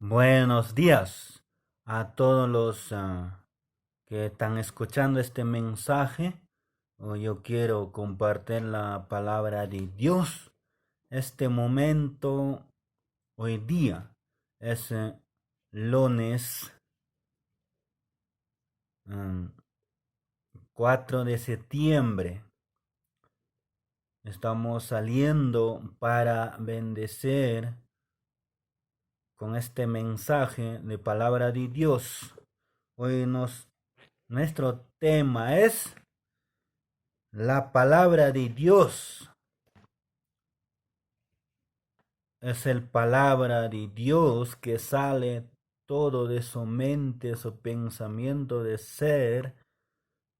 Buenos días a todos los que están escuchando este mensaje. Hoy yo quiero compartir la palabra de Dios. Este momento, hoy día, es lunes mm, 4 de septiembre. Estamos saliendo para bendecir con este mensaje de palabra de Dios. Hoy nuestro tema es la palabra de Dios. Es el palabra de Dios que sale todo de su mente, su pensamiento de ser,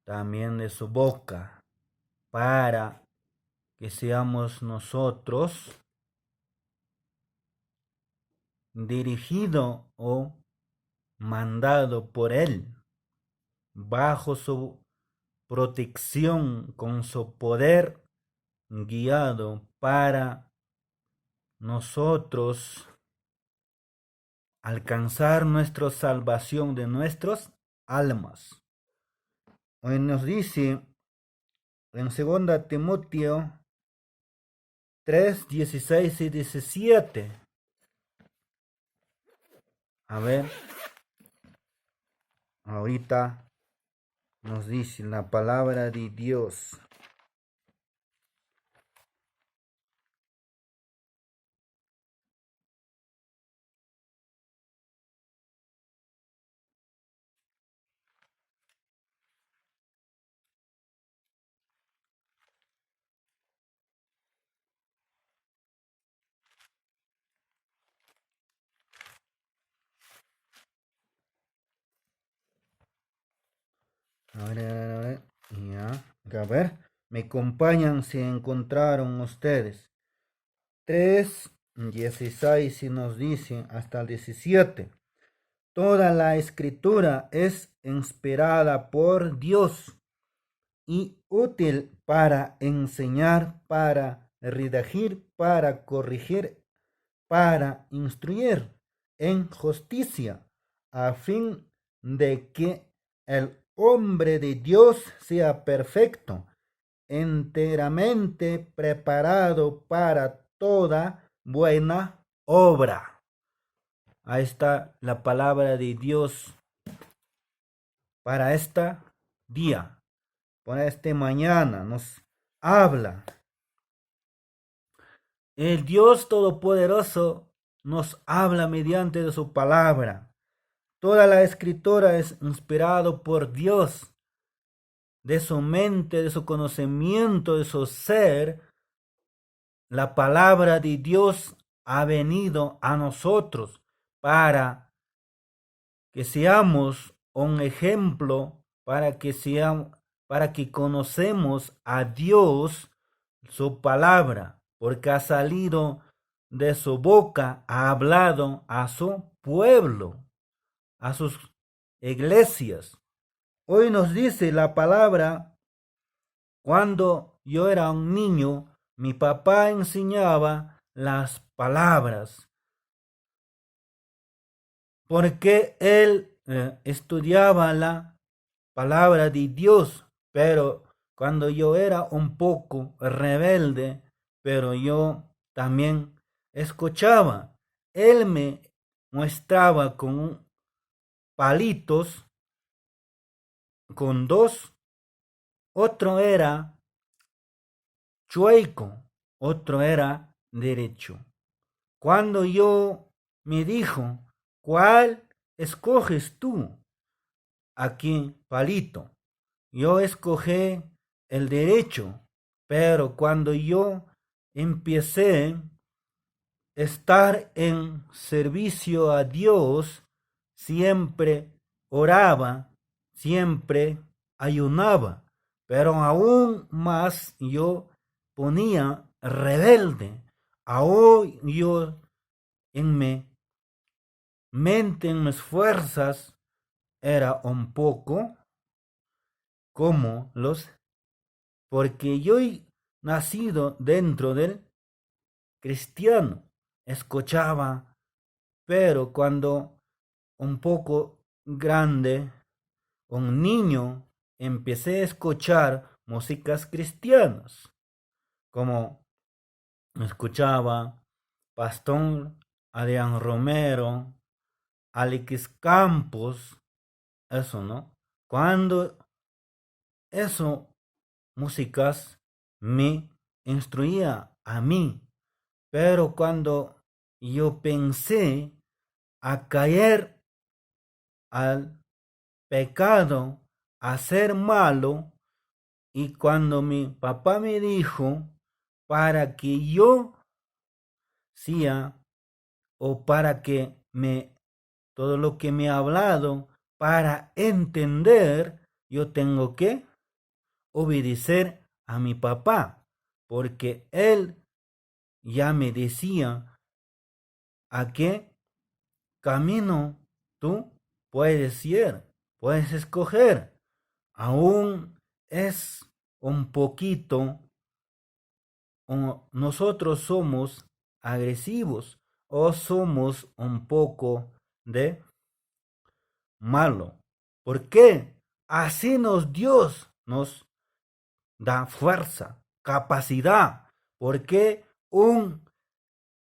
también de su boca, para que seamos nosotros dirigido o mandado por Él, bajo su protección, con su poder guiado para nosotros alcanzar nuestra salvación de nuestras almas. Hoy nos dice en 2 Timoteo 3, 16 y 17. A ver, ahorita nos dice la palabra de Dios. A ver, me acompañan si encontraron ustedes. 3, 16 y nos dice hasta el 17. Toda la escritura es inspirada por Dios y útil para enseñar, para redigir, para corregir, para instruir en justicia, a fin de que el hombre de Dios sea perfecto, enteramente preparado para toda buena obra. Ahí está la palabra de Dios para este día, para este mañana. Nos habla. El Dios Todopoderoso nos habla mediante de su palabra. Toda la escritura es inspirado por Dios, de su mente, de su conocimiento, de su ser. La palabra de Dios ha venido a nosotros para que seamos un ejemplo, para que conocemos a Dios, su palabra, porque ha salido de su boca, ha hablado a su pueblo, a sus iglesias. Hoy nos dice la palabra, cuando yo era un niño, mi papá enseñaba las palabras, porque él estudiaba la palabra de Dios, pero cuando yo era un poco rebelde, pero yo también escuchaba, él me mostraba con palitos, con dos, otro era chueco, otro era derecho. Cuando yo me dijo, ¿cuál escoges tú? Aquí, palito. Yo escogí el derecho, pero cuando yo empecé a estar en servicio a Dios, siempre oraba, siempre ayunaba, pero aún más yo ponía rebelde. Aún yo en mi mente, en mis fuerzas, era un poco como los, porque yo he nacido dentro del cristiano, escuchaba Pero cuando un poco grande, un niño, empecé a escuchar músicas cristianas, como escuchaba Pastor Adrián Romero, Alex Campos, eso, ¿no? Cuando eso, músicas me instruía a mí, pero cuando yo pensé a caer al pecado, a ser malo, y cuando mi papá me dijo para que yo sea o para que me todo lo que me ha hablado para entender, yo tengo que obedecer a mi papá, porque él ya me decía a qué camino tú puedes ir, puedes escoger. Aún es un poquito, o nosotros somos agresivos o somos un poco de malo. ¿Por qué? Así Dios nos da fuerza, capacidad, porque un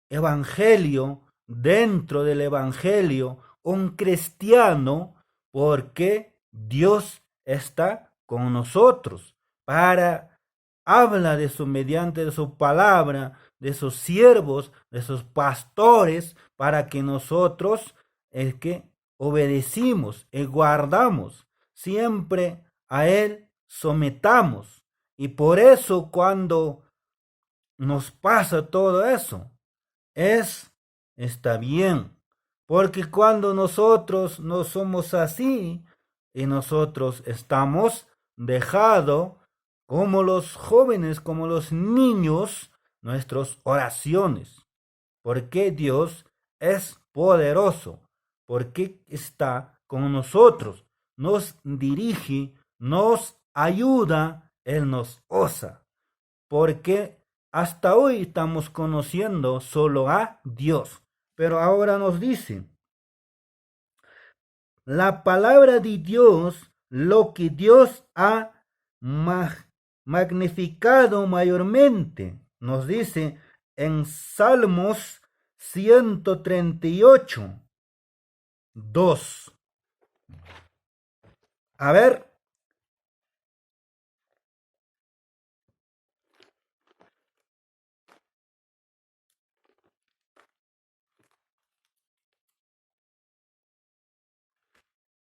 evangelio dentro del evangelio, un cristiano, porque Dios está con nosotros para habla de su mediante de su palabra, de sus siervos, de sus pastores, para que nosotros es que obedecimos y guardamos siempre a él sometamos. Y por eso cuando nos pasa todo eso, es, está bien, porque cuando nosotros no somos así y nosotros estamos dejados como los jóvenes, como los niños, nuestras oraciones, porque Dios es poderoso, porque está con nosotros, nos dirige, nos ayuda, Él nos osa, porque hasta hoy estamos conociendo solo a Dios. Pero ahora nos dice, la palabra de Dios, lo que Dios ha magnificado mayormente, nos dice en Salmos 138, 2. A ver,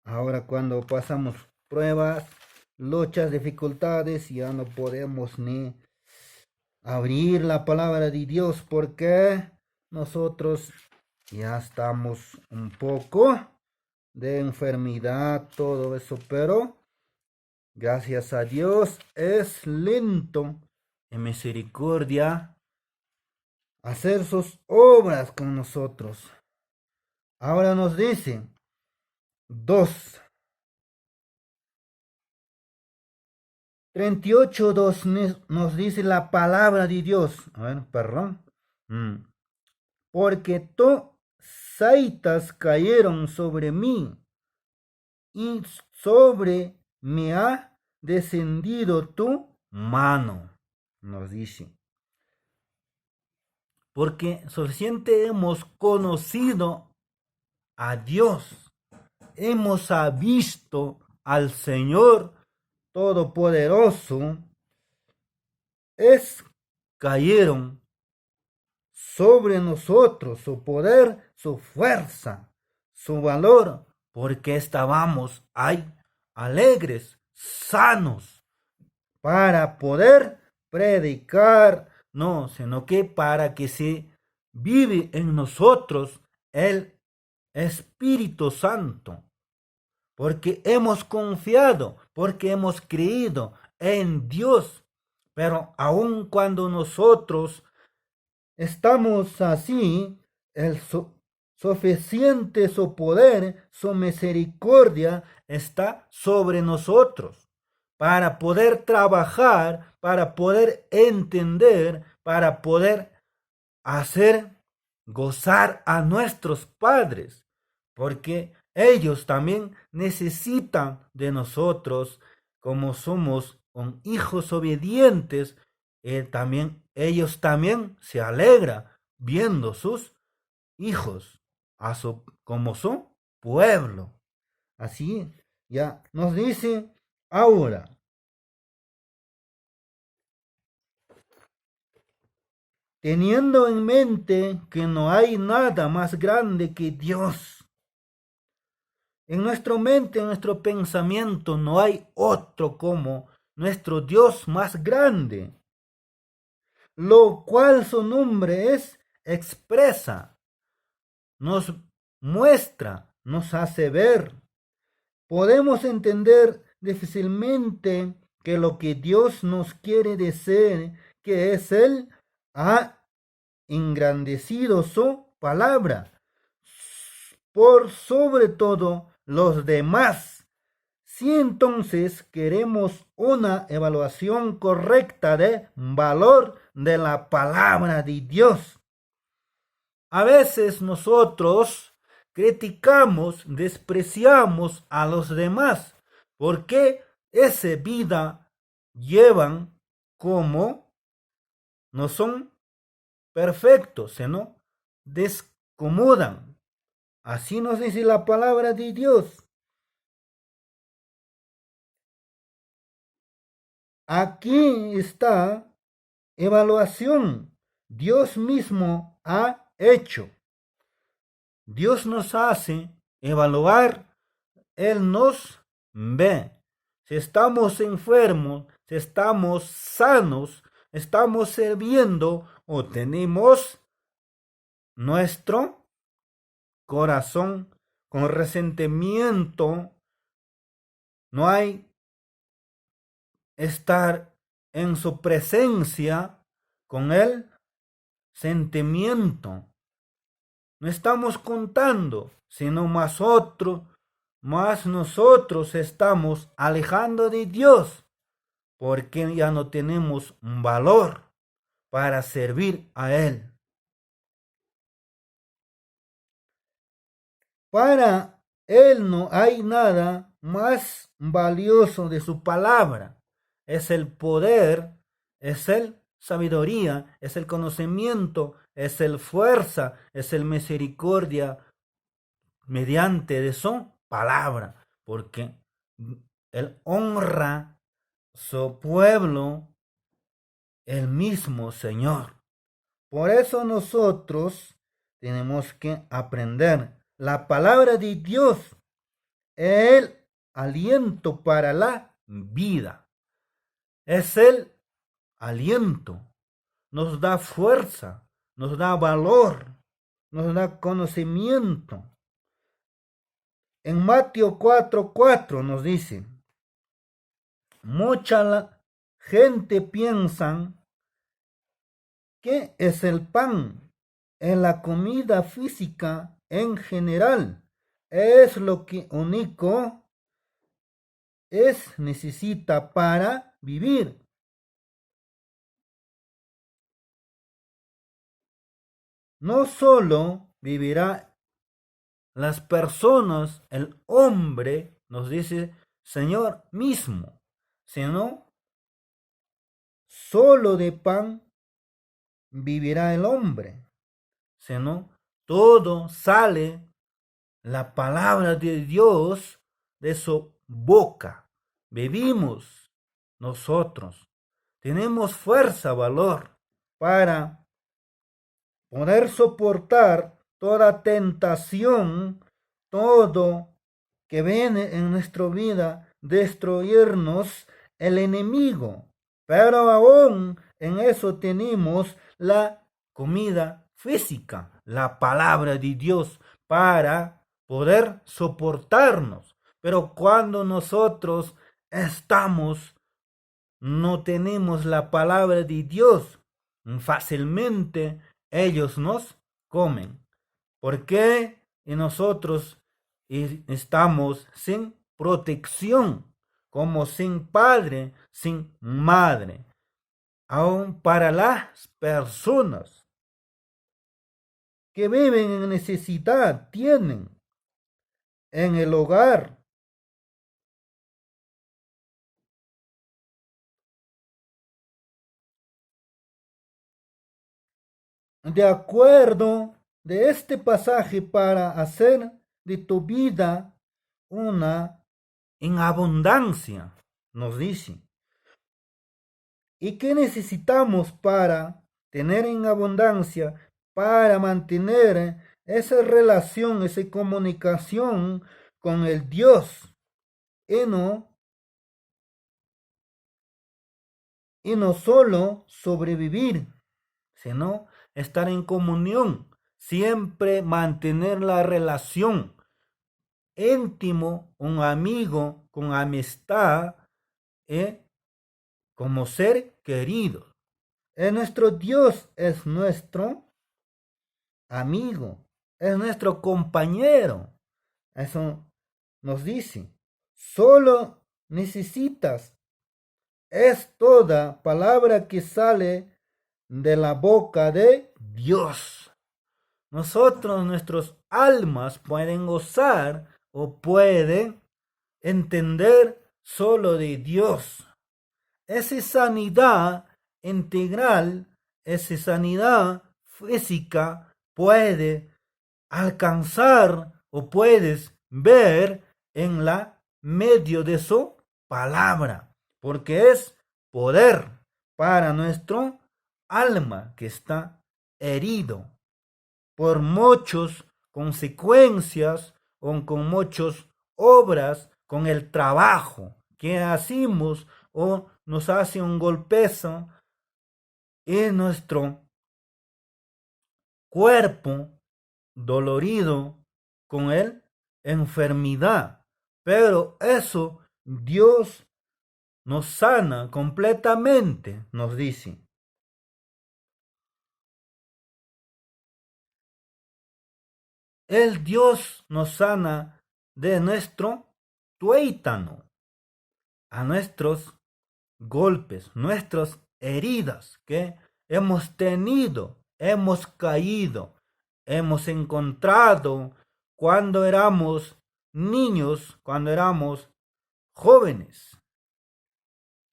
ahora cuando pasamos pruebas, luchas, dificultades, ya no podemos ni abrir la palabra de Dios porque nosotros ya estamos un poco de enfermedad, todo eso, pero gracias a Dios es lento en misericordia hacer sus obras con nosotros. Ahora nos dice 2. 38:2 nos dice la palabra de Dios. A ver, perdón. Porque saitas cayeron sobre mí y sobre mí ha descendido tu mano, nos dice. Porque suficiente hemos conocido a Dios, hemos visto al Señor Todopoderoso, cayeron sobre nosotros su poder, su fuerza, su valor, porque estábamos ahí alegres, sanos, para poder predicar, no, sino que para que se vive en nosotros el Espíritu Santo, porque hemos confiado, porque hemos creído en Dios, pero aun cuando nosotros estamos así, el suficiente su poder, su misericordia está sobre nosotros para poder trabajar, para poder entender, para poder hacer gozar a nuestros padres, porque ellos también necesitan de nosotros, como somos hijos obedientes. También ellos también se alegran viendo sus hijos como su pueblo. Así ya nos dice ahora. Teniendo en mente que no hay nada más grande que Dios. En nuestra mente, en nuestro pensamiento, no hay otro como nuestro Dios más grande, lo cual su nombre es expresa, nos muestra, nos hace ver. Podemos entender difícilmente que lo que Dios nos quiere decir, que es Él, ha engrandecido su palabra por sobre todo los demás. Si entonces queremos una evaluación correcta de valor de la palabra de Dios, a veces nosotros criticamos, despreciamos a los demás porque esa vida llevan como no son perfectos, sino descomodan. Así nos dice la palabra de Dios. Aquí está evaluación. Dios mismo ha hecho. Dios nos hace evaluar. Él nos ve. Si estamos enfermos, si estamos sanos, estamos sirviendo o tenemos nuestro corazón con resentimiento, no hay estar en su presencia con el sentimiento. No estamos contando, sino más nosotros estamos alejando de Dios, porque ya no tenemos un valor para servir a Él. Para Él no hay nada más valioso de su palabra. Es el poder, es el sabiduría, es el conocimiento, es el fuerza, es el misericordia mediante de su palabra, porque Él honra su pueblo, el mismo Señor. Por eso nosotros tenemos que aprender la palabra de Dios, el aliento para la vida. Es el aliento. Nos da fuerza, nos da valor, nos da conocimiento. En Mateo 4:4 nos dice, mucha gente piensa que es el pan en la comida física en general. Es lo que único necesita para vivir. No solo vivirá las personas, el hombre, nos dice Señor mismo, sino solo de pan vivirá el hombre, sino todo sale la palabra de Dios de su boca. Vivimos nosotros, tenemos fuerza, valor para poder soportar toda tentación, todo que viene en nuestra vida, destruirnos el enemigo. Pero aún en eso tenemos la comida física, la palabra de Dios, para poder soportarnos. Pero cuando nosotros no tenemos la palabra de Dios, fácilmente ellos nos comen. ¿Por qué? Y nosotros estamos sin protección, como sin padre, sin madre. Aún para las personas que viven en necesidad tienen en el hogar. De acuerdo de este pasaje para hacer de tu vida una en abundancia, nos dice. ¿Y qué necesitamos para tener en abundancia, para mantener esa relación, esa comunicación con el Dios y no solo sobrevivir, sino estar en comunión, siempre mantener la relación íntimo, un amigo con amistad, como ser querido. Nuestro Dios es nuestro amigo, es nuestro compañero. Eso nos dice. Solo necesitas, es toda palabra que sale de la boca de Dios. Nosotros, nuestros almas pueden gozar o pueden entender solo de Dios. Esa sanidad integral, esa sanidad física puede alcanzar o puedes ver en la medio de su palabra, porque es poder para nuestro alma que está herido por muchas consecuencias o con muchas obras, con el trabajo que hacemos o nos hace un golpezo en nuestro cuerpo dolorido con el enfermedad. Pero eso Dios nos sana completamente, nos dice. El Dios nos sana de nuestro tuétano, a nuestros golpes, nuestras heridas que hemos tenido, hemos caído, hemos encontrado cuando éramos niños, cuando éramos jóvenes.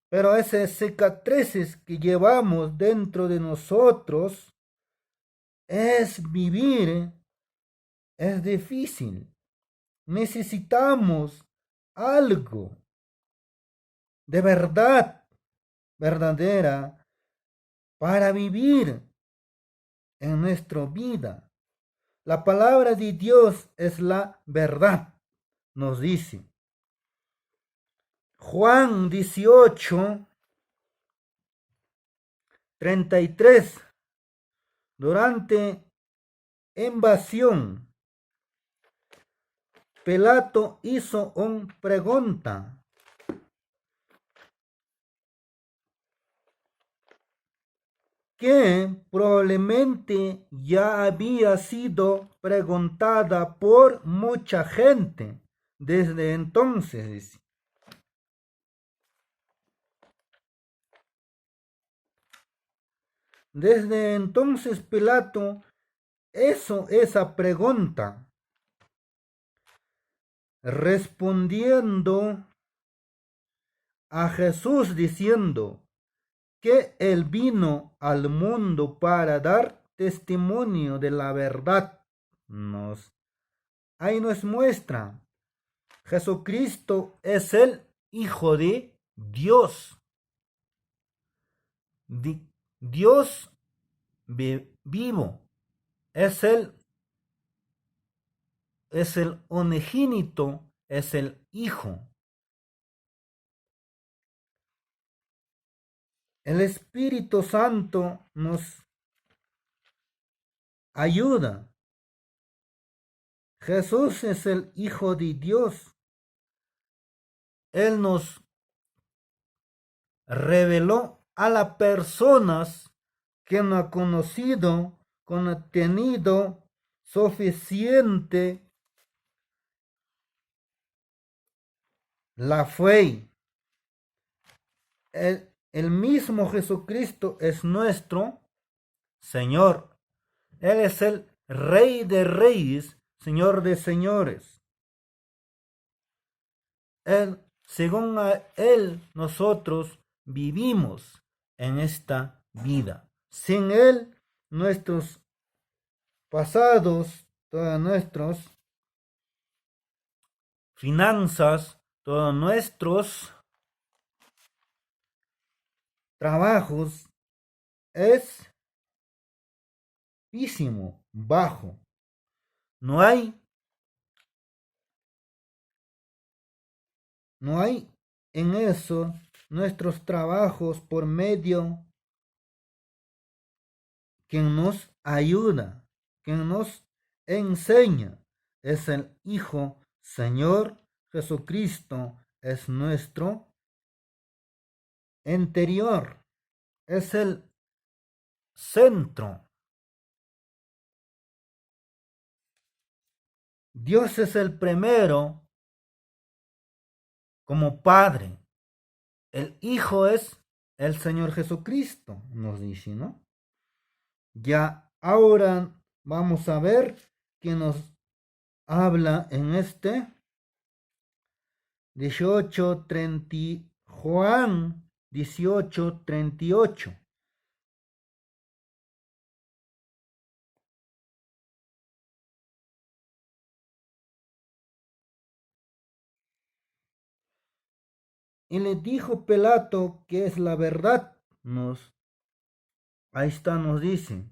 Pero esas cicatrices que llevamos dentro de nosotros es vivir, es difícil. Necesitamos algo de verdad, verdadera, para vivir en nuestra vida. La palabra de Dios es la verdad, nos dice. Juan 18, 33. Durante invasión, Pilato hizo una pregunta. Que probablemente ya había sido preguntada por mucha gente desde entonces. Desde entonces Pilato hizo esa pregunta, respondiendo a Jesús diciendo que él vino al mundo para dar testimonio de la verdad. Ahí nos muestra, Jesucristo es el Hijo de Dios. Dios vivo. Es el unigénito, es el Hijo. El Espíritu Santo nos ayuda. Jesús es el Hijo de Dios. Él nos reveló a las personas que no ha conocido, que no ha tenido suficiente la fe. El mismo Jesucristo es nuestro Señor. Él es el Rey de reyes, Señor de señores. Según a Él, nosotros vivimos en esta vida. Sin Él, nuestros pasados, todas nuestras finanzas, todos nuestros trabajos es písimo, bajo. No hay en eso nuestros trabajos por medio quien nos ayuda, quien nos enseña, es el Hijo Señor Jesucristo, es nuestro interior, es el centro. Dios es el primero como Padre. El Hijo es el Señor Jesucristo, nos dice, ¿no? Ya ahora vamos a ver que nos habla en este 18:30, Juan 18:38. Y le dijo Pilato que es la verdad. Ahí está, nos dice.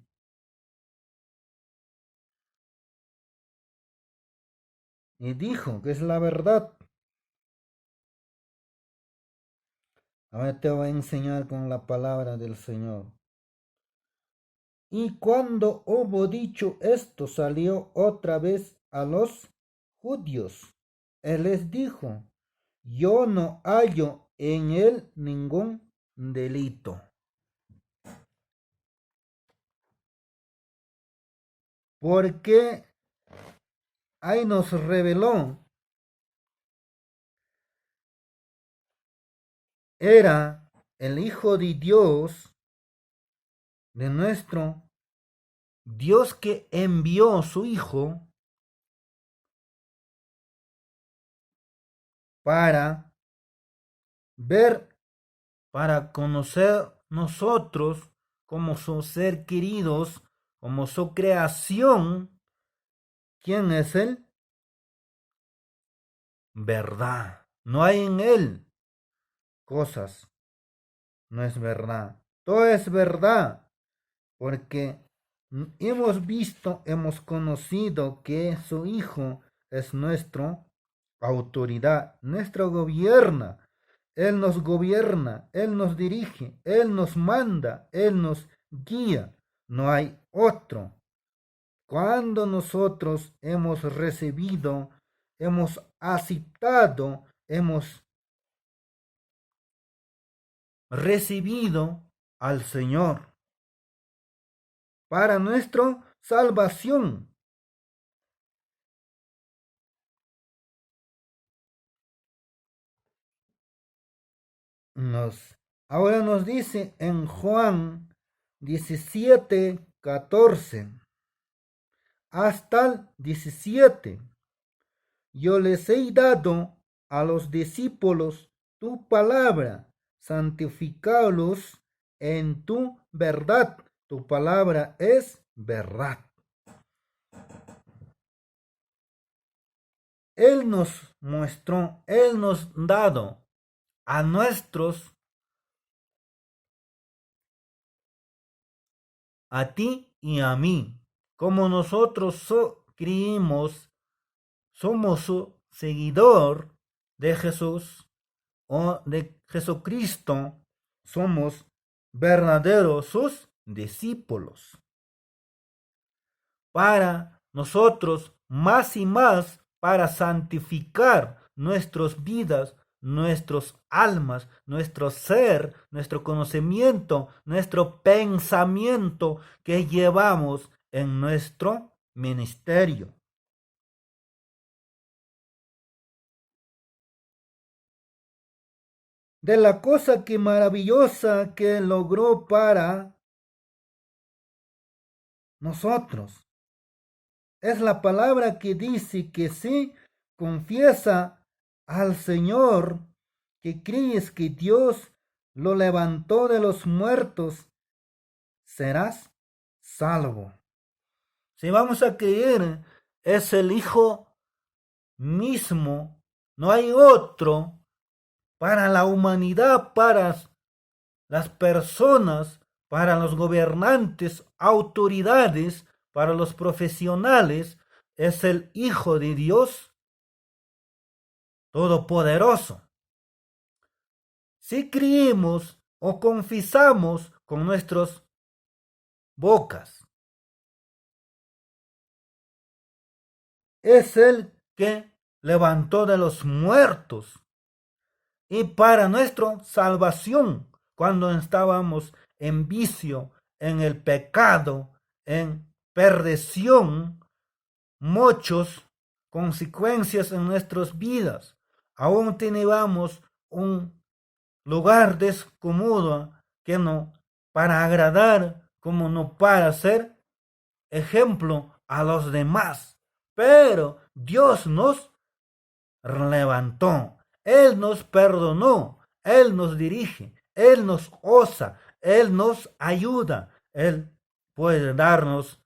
Y dijo que es la verdad. Ahora te voy a enseñar con la palabra del Señor. Y cuando hubo dicho esto, salió otra vez a los judíos. Él les dijo, yo no hallo en él ningún delito. Porque ahí nos reveló, era el Hijo de Dios, de nuestro Dios, que envió a su Hijo para ver, para conocer nosotros como su ser queridos, como su creación. ¿Quién es Él? Verdad. No hay en Él cosas. No es verdad. Todo es verdad. Porque hemos visto, hemos conocido que su Hijo es nuestra autoridad, nuestro gobierna. Él nos gobierna, Él nos dirige, Él nos manda, Él nos guía. No hay otro. Cuando nosotros hemos recibido, hemos aceptado, hemos recibido al Señor para nuestra salvación. Ahora nos dice en Juan 17:14 hasta el 17. Yo les he dado a los discípulos tu palabra, santificalos en tu verdad. Tu palabra es verdad. Él nos mostró, Él nos ha dado a nuestros, a ti y a mí, como nosotros creímos, somos su seguidor de Jesús o de Jesucristo, somos verdaderos sus discípulos. Para nosotros, más y más, para santificar nuestras vidas, nuestros almas, nuestro ser, nuestro conocimiento, nuestro pensamiento que llevamos en nuestro ministerio. De la cosa que maravillosa que logró para nosotros. Es la palabra que dice que si confiesa al Señor, que crees que Dios lo levantó de los muertos, serás salvo. Si vamos a creer, es el Hijo mismo, no hay otro para la humanidad, para las personas, para los gobernantes, autoridades, para los profesionales, es el Hijo de Dios Todopoderoso. Si creemos o confesamos con nuestras bocas, es el que levantó de los muertos y para nuestra salvación cuando estábamos en vicio, en el pecado, en perdición, muchas consecuencias en nuestras vidas. Aún teníamos un lugar descómodo que no para agradar, como no para ser ejemplo a los demás. Pero Dios nos levantó, Él nos perdonó, Él nos dirige, Él nos osa, Él nos ayuda, Él puede darnos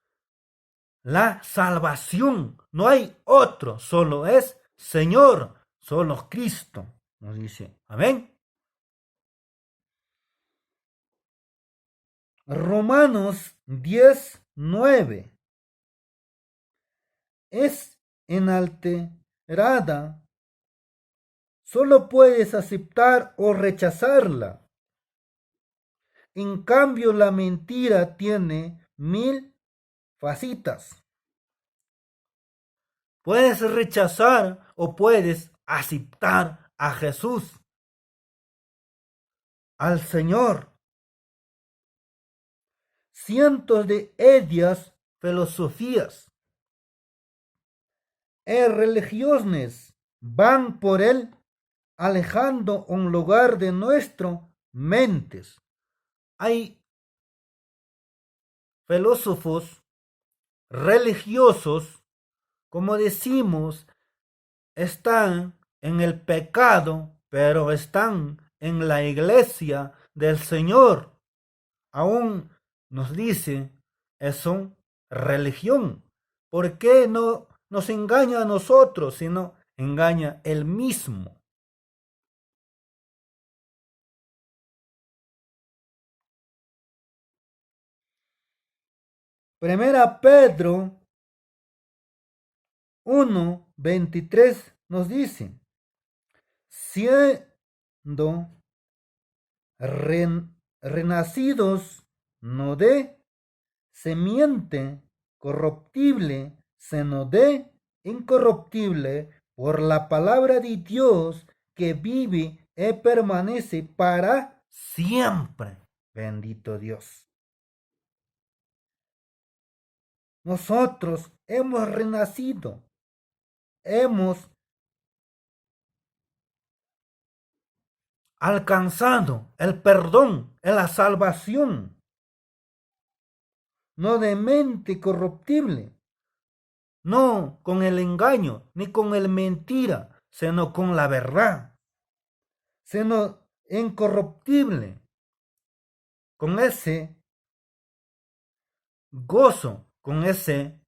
la salvación. No hay otro, solo es Señor, solo Cristo. Nos dice, amén. Romanos 10:9 es inalterada. Solo puedes aceptar o rechazarla. En cambio, la mentira tiene 1000 facetas. Puedes rechazar o puedes aceptar a Jesús, al Señor. Cientos de ellas filosofías y religiones van por él alejando un lugar de nuestras mentes. Hay filósofos religiosos, como decimos, están en el pecado, pero están en la iglesia del Señor. Aún nos dice, es una religión. ¿Por qué no nos engaña a nosotros, sino engaña él mismo? Primera Pedro 1:23 nos dice, siendo renacidos no de semiente corruptible, sino de incorruptible, por la palabra de Dios que vive y permanece para siempre. Bendito Dios. Nosotros hemos renacido, hemos alcanzado el perdón, la salvación, no de mente corruptible, no con el engaño, ni con el mentira, sino con la verdad, sino incorruptible, con ese gozo, con ese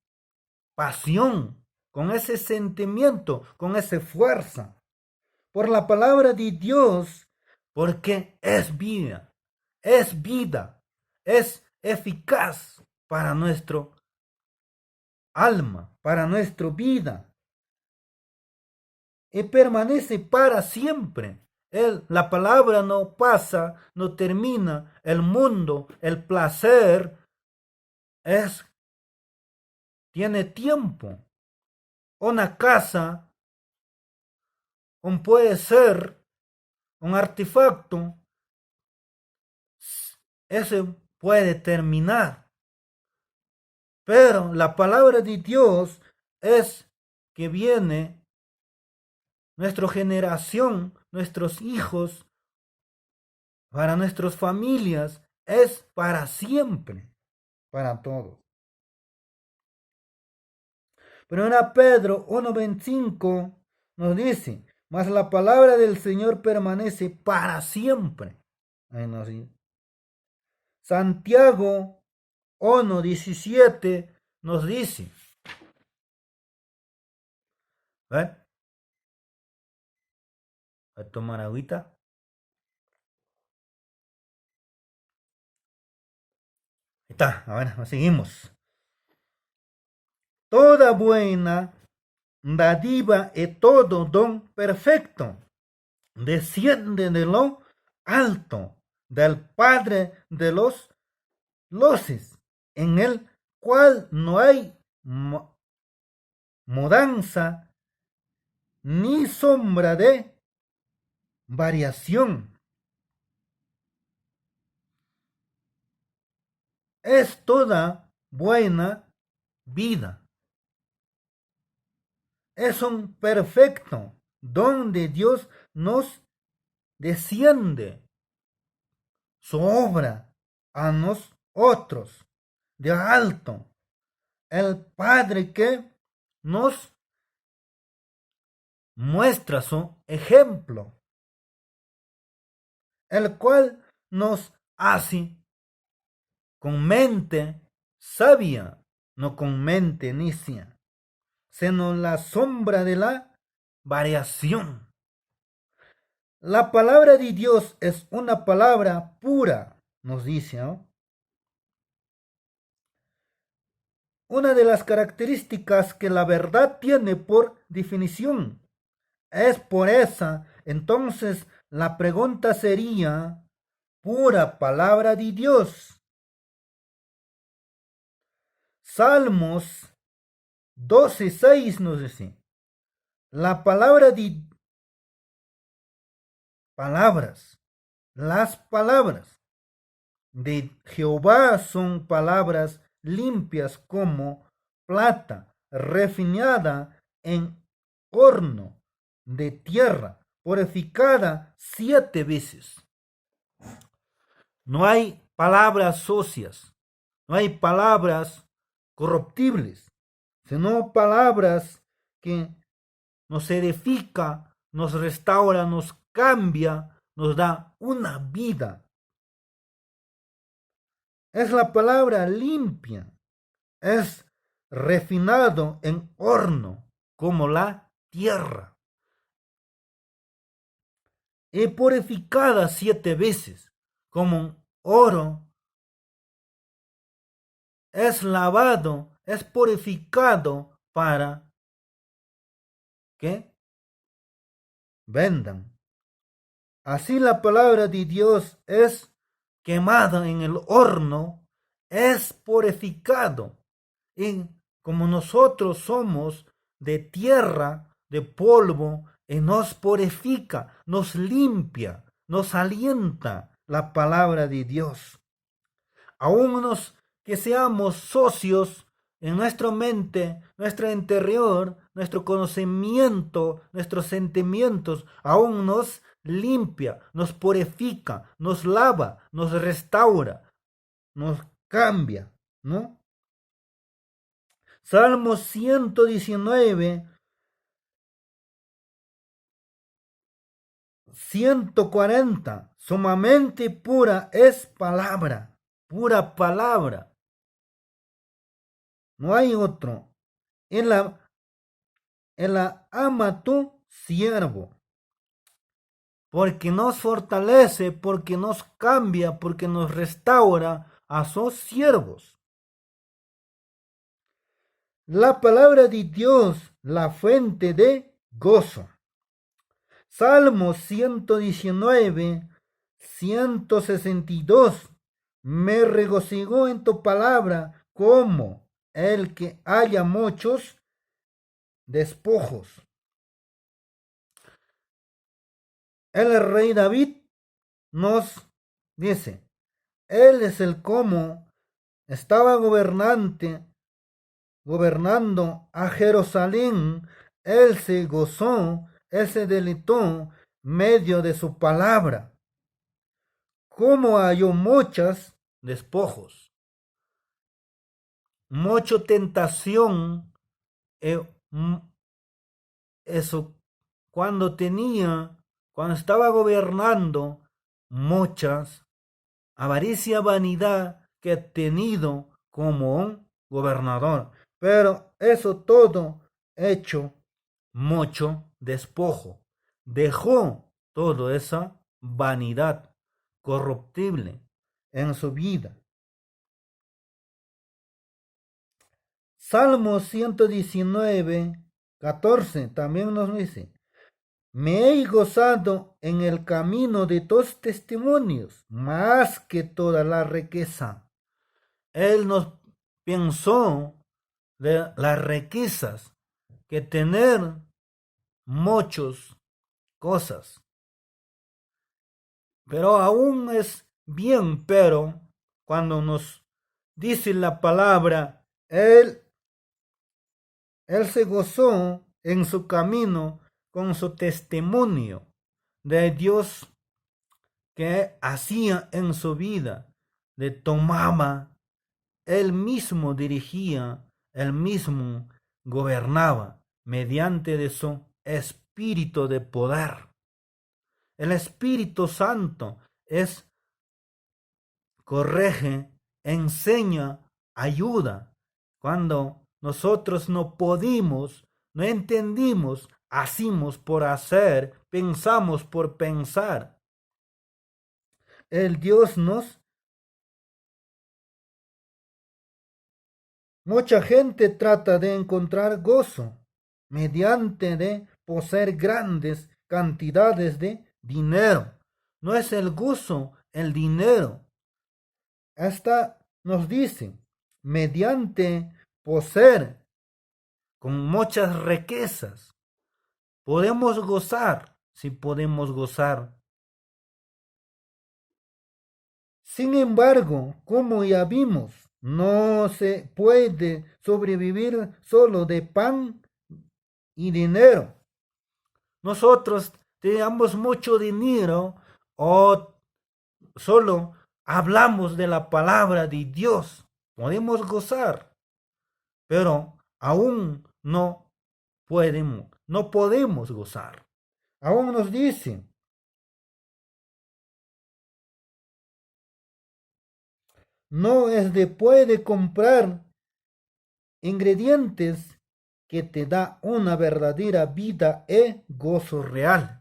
pasión, con ese sentimiento, con esa fuerza, por la palabra de Dios, porque es vida, es eficaz para nuestro alma, para nuestra vida, y permanece para siempre. La palabra no pasa, no termina, el mundo, el placer, tiene tiempo. Una casa, puede ser un artefacto, ese puede terminar. Pero la palabra de Dios es que viene nuestra generación, nuestros hijos, para nuestras familias, es para siempre, para todos. Primera Pedro 1:25 nos dice, mas la palabra del Señor permanece para siempre. Ahí nos dice. Santiago 1:17 nos dice, ¿ven? A tomar agüita. Ahí está, ahora seguimos. Toda buena dádiva y todo don perfecto desciende de lo alto, del Padre de los luces, en el cual no hay mudanza ni sombra de variación. Es toda buena vida. Es un perfecto donde Dios nos desciende su obra a nosotros de alto. El Padre que nos muestra su ejemplo, el cual nos hace con mente sabia, no con mente necia, sino la sombra de la variación. La palabra de Dios es una palabra pura, nos dice, ¿no? Una de las características que la verdad tiene por definición es por esa, entonces la pregunta sería, ¿pura palabra de Dios? Salmos 12:6 nos dice, la palabra de palabras, las palabras de Jehová son palabras limpias como plata refinada en horno de tierra, purificada 7 veces. No hay palabras sucias, no hay palabras corruptibles, sino palabras que nos edifica, nos restaura, nos cambia, nos da una vida. Es la palabra limpia, es refinado en horno como la tierra y purificada 7 veces como oro. Es lavado, es purificado para que vendan. Así la palabra de Dios es quemada en el horno, es purificado. Y como nosotros somos de tierra, de polvo, y nos purifica, nos limpia, nos alienta la palabra de Dios. Aún nos que seamos socios en nuestra mente, nuestro interior, nuestro conocimiento, nuestros sentimientos, aún nos limpia, nos purifica, nos lava, nos restaura, nos cambia, ¿no? Salmo 119, 140, sumamente pura es palabra, pura palabra. No hay otro. En la ama tu siervo, porque nos fortalece, porque nos cambia, porque nos restaura a sus siervos. La palabra de Dios, la fuente de gozo. Salmo 119, 162. Me regocijo en tu palabra como el que haya muchos despojos. El rey David nos dice, él es el cómo estaba gobernando a Jerusalén, él se gozó, él se deleitó medio de su palabra, como halló muchas despojos, mucha tentación eh, eso cuando estaba gobernando, muchas avaricia, vanidad que ha tenido como un gobernador. Pero eso todo hecho mucho despojo. Dejó toda esa vanidad corruptible en su vida. Salmo 119:14 también nos dice: me he gozado en el camino de tus testimonios, más que toda la riqueza. Él nos pensó de las riquezas que tener muchas cosas. Pero aún es bien, pero cuando nos dice la palabra, él se gozó en su camino con su testimonio de Dios que hacía en su vida, le tomaba, él mismo dirigía, él mismo gobernaba mediante de su espíritu de poder. El Espíritu Santo es corrige, enseña, ayuda. Cuando nosotros no podemos, no entendimos, hacemos por hacer, pensamos por pensar. El Dios nos... Mucha gente trata de encontrar gozo mediante de poseer grandes cantidades de dinero. No es el gozo el dinero. Hasta nos dice, mediante poseer con muchas riquezas, podemos gozar, si podemos gozar. Sin embargo, como ya vimos, no se puede sobrevivir solo de pan y dinero. Nosotros tenemos mucho dinero o solo hablamos de la palabra de Dios. Podemos gozar, pero aún no podemos gozar. Aún nos dice, no es de puede comprar ingredientes que te da una verdadera vida y gozo real.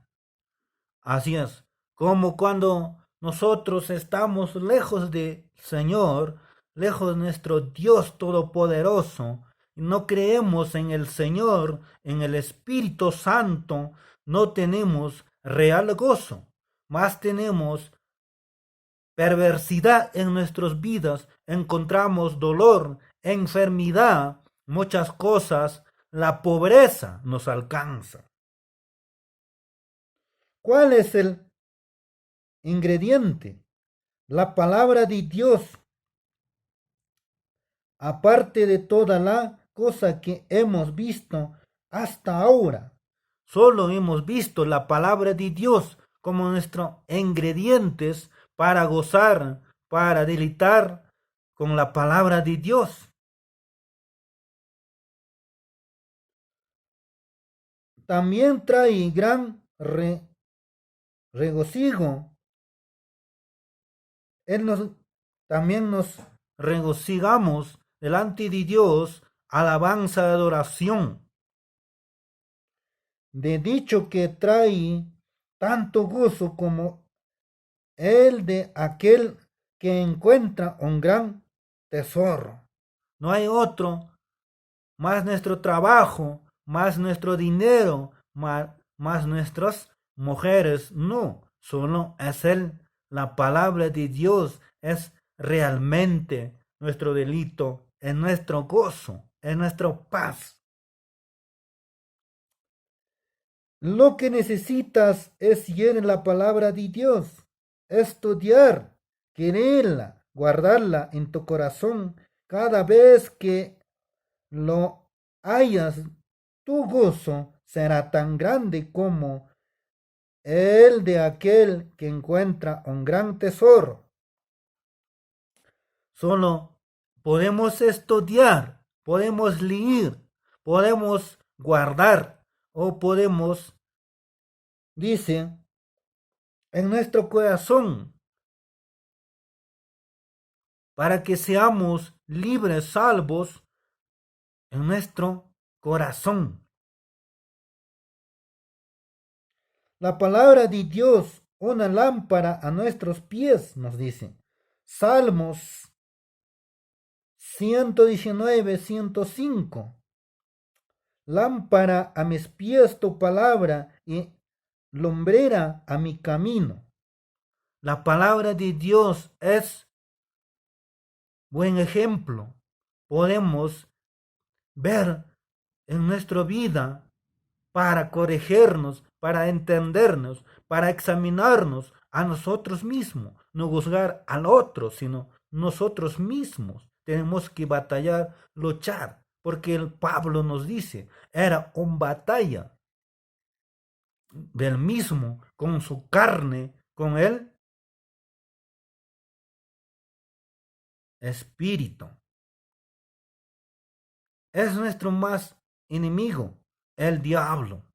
Así es, como cuando nosotros estamos lejos del Señor, lejos de nuestro Dios Todopoderoso, y no creemos en el Señor, en el Espíritu Santo, no tenemos real gozo, más tenemos perversidad en nuestras vidas, encontramos dolor, enfermedad, muchas cosas, la pobreza nos alcanza. ¿Cuál es el ingrediente? La palabra de Dios. Aparte de toda la cosa que hemos visto hasta ahora, solo hemos visto la palabra de Dios como nuestros ingredientes para gozar, para deleitar con la palabra de Dios. También trae gran regocijo. También nos regocijamos delante de Dios, alabanza de adoración. De dicho que trae tanto gozo como el de aquel que encuentra un gran tesoro. No hay otro, más nuestro trabajo, más nuestro dinero, más nuestras mujeres, no, solo es Él. La palabra de Dios es realmente nuestro delito, es nuestro gozo, es nuestra paz. Lo que necesitas es llenar la palabra de Dios, estudiar, quererla, guardarla en tu corazón. Cada vez que lo hayas, tu gozo será tan grande como el de aquel que encuentra un gran tesoro. Solo podemos estudiar, podemos leer, podemos guardar o podemos, dice, en nuestro corazón, para que seamos libres, salvos en nuestro corazón. La palabra de Dios, una lámpara a nuestros pies, nos dice. Salmos 119, 105. Lámpara a mis pies tu palabra y lumbrera a mi camino. La palabra de Dios es buen ejemplo. Podemos ver en nuestra vida para corregirnos, para entendernos, para examinarnos a nosotros mismos, no juzgar al otro, sino nosotros mismos. Tenemos que batallar, luchar, porque el Pablo nos dice, era una batalla del mismo con su carne, con el espíritu. Es nuestro más enemigo, el diablo.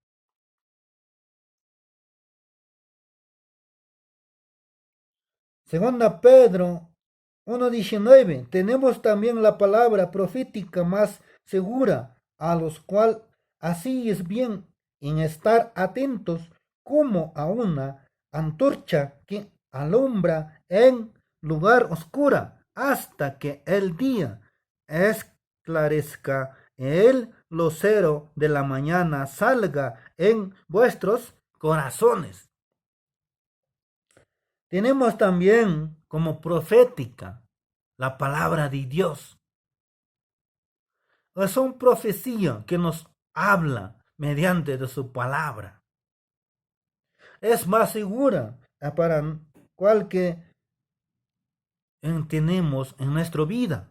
Segunda Pedro 1:19. Tenemos también la palabra profética más segura, a los cual así es bien en estar atentos como a una antorcha que alumbra en lugar oscura hasta que el día esclarezca, el lucero de la mañana salga en vuestros corazones. Tenemos también como profética la palabra de Dios. Es una profecía que nos habla mediante de su palabra. Es más segura para cualquier que tenemos en nuestra vida.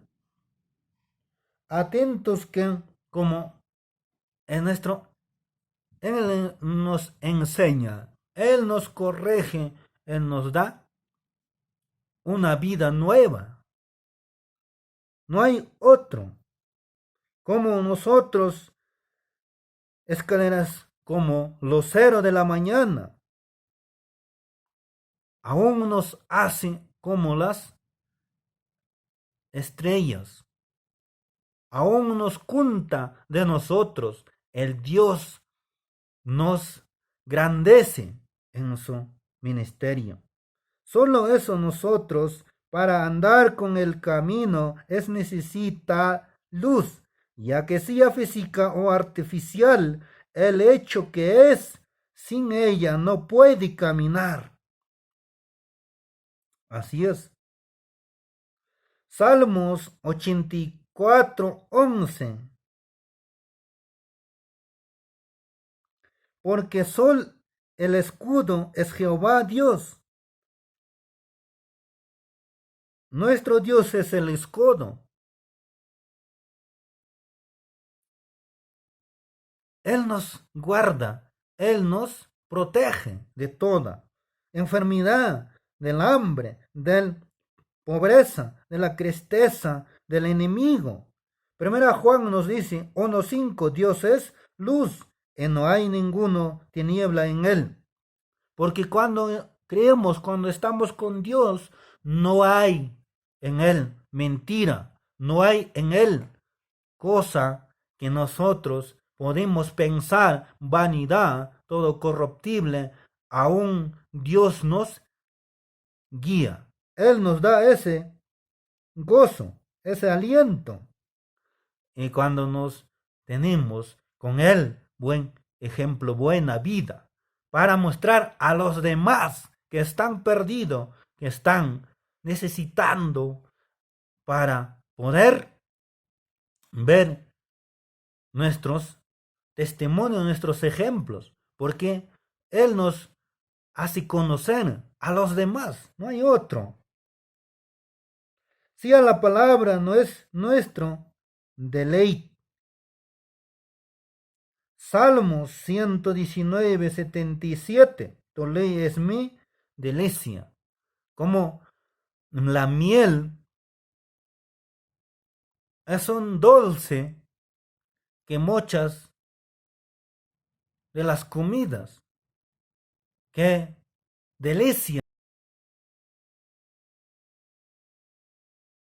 Atentos que como Él nos enseña, Él nos corrige, Él nos da una vida nueva. No hay otro. Como nosotros, escaleras como lucero de la mañana, aún nos hace como las estrellas. Aún nos cuenta de nosotros. El Dios nos grandece en su ministerio. Solo eso nosotros, para andar con el camino, es necesita luz, ya que sea física o artificial, el hecho que es, sin ella no puede caminar. Así es. Salmos 84:11. Porque sol el escudo es Jehová Dios. Nuestro Dios es el escudo. Él nos guarda, Él nos protege de toda enfermedad, del hambre, de la pobreza, de la tristeza, del enemigo. Primera Juan nos dice 1:5, Dios es luz y no hay ninguno tiniebla en él. Porque cuando creemos, cuando estamos con Dios, no hay en él mentira, no hay en él cosa que nosotros podemos pensar, vanidad, todo corruptible, aún Dios nos guía. Él nos da ese gozo, ese aliento. Y cuando nos tenemos con Él, buen ejemplo, buena vida, para mostrar a los demás que están perdidos, que están necesitando, para poder ver nuestros testimonios, nuestros ejemplos, porque Él nos hace conocer a los demás, no hay otro. Si a la palabra no es nuestro deleite. Salmos 119:77. Tu ley es mi delicia. Como la miel es un dulce que muchas de las comidas. ¡Qué delicia!